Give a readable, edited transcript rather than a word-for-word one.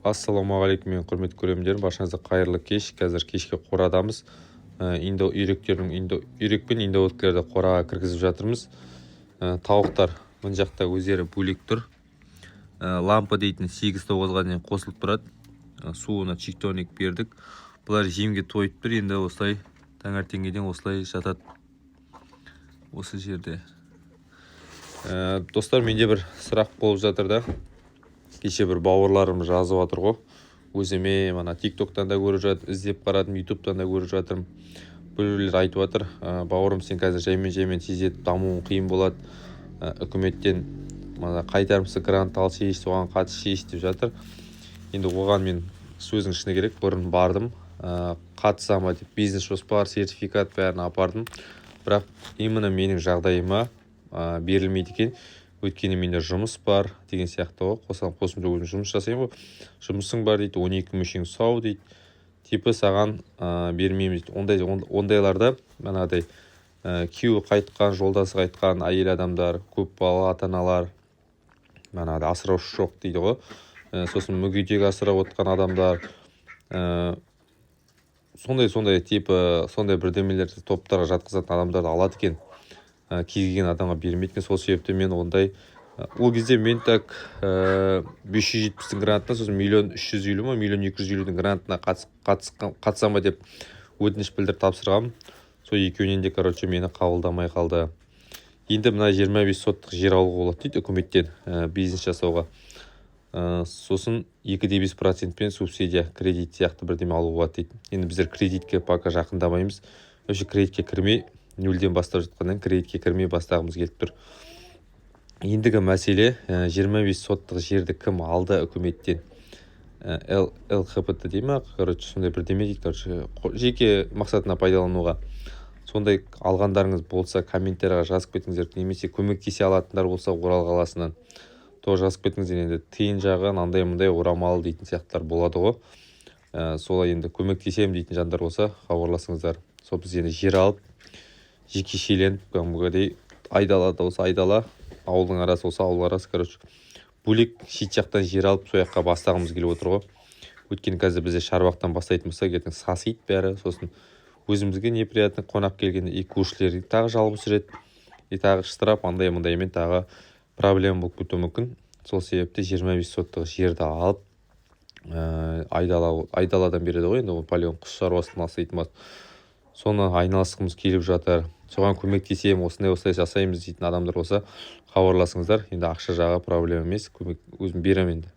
Ассалаумағалейкум, мен құрметті көрермендерім, баршаңызға қайырлы кеш. Қазір кешке қорадамыз. Үйрек пен индоөткілерді қораға кіргізіп жатырмыз. Тауықтар мына жақта өздері бөлек тұр. Лампа дейтін 8-9-ға дейін қосылып тұрады. Суына чиктоник бердік. Бұлар жемге тойып тұр. Енді осылай таңертеңгіден осылай жатады осы жерде. Достар, менде бір сұрақ болып жатыр да. Кеше бір бауырларым жазып жатыр ғой. Өзіме мана TikTok-тан да көріп жатыр, іздеп қарадым, YouTube-тан да көріп жатырмын. Біреулер айтып жатыр, бауырым, сен қазір жаймен тездетіп дамуың қиын болады. Үкіметтен мана қайтарымсыз грант алсайшы, соған қатысайшы деп жатыр. Енді оған мен сөздің шыны керек, бұрын бардым, қатысама деп бизнес жоспар, сертификат бәрін апардым. Бірақ именно менің жағдайыма берілмейді екен. Өйткені менде жұмыс бар деген сияқты ғой. Қосымша жұмыс жасаймын ғой. Жұмысың бар дейді, 12 мүшең сау дейді. Типі саған бермейміз дейді. Ондайларда манадай күйеуі қайтқан, жолдасы қайтқан әйел адамдар, көп бала ата-аналар, манадай асыраушы жоқ дейді ғой. Сосын мүгедек асырап отқан адамдар, сондай бірдемелер топтарға жатқызатын адамдарды алады екен. Келген адамға бермейді екен. Сол себепті мен ондай ол кезде мен так 570-тің грантына, сосын 1.350 ма, 1.250-дің грантына қатысам ба деп өтініш білдіріп тапсырғам. Сол екеуінен де мені қабылдамай қалды. Енді мына 25 соттық жер алуға болады дейді үкіметтен бизнес жасауға. Сосын 2,5% субсидия, кредит сияқты бірдеме алуға болады дейді. Енді біздер кредитке пока жақындамаймыз. Вообще кредитке кірмей, нөлден бастап жатқаннан кредитке кірмей бастағымыз келіп тұр. Ендігі мәселе 25 соттық жерді кім алды үкіметтен? ЛХПТ дей ма? Сондай бірдеме дейді. Жеке мақсатына пайдалануға. Сондай алғандарыңыз болса, комменттерға жазып кетіңіздер. Немесе көмектесе алатындар болса, Орал қаласынан тоже жазып кетіңіздер. Енді тиын жаған андай-мындай орамалы дейтін сияқтылар болады ғой. Солай енді көмектесем дейтін жандар болса, хабарласыңыздар. Сол біз енді жер алып, жекешеленіп, кәдімгідей айдалада болса айдала, ауылдың арасы болса ауыл арасы, бөлек шет жақтан жер алып, сол жаққа бастағымыз келіп отыр ғой. Өйткені қазір бізде шарбақтан бастайтын болса, ертең сасиды бәрі. Сосын өзімізге неприятный қонақ келгенде көршілер тағы жалғыз жүреді, тағы штраф, андай-мындаймен тағы проблема болып кетуі мүмкін. Сол себепті 25 соттық жерді алып, айдаладан береді ғой, енді полигон құс шаруасына асайтын. Соны айналысқымыз келіп жатыр. Соған көмектесем, осындай жасаймыз дейтін адамдар болса, хабарласыңыздар. Енді ақша жағы проблема емес, көмек өзім беремін енді.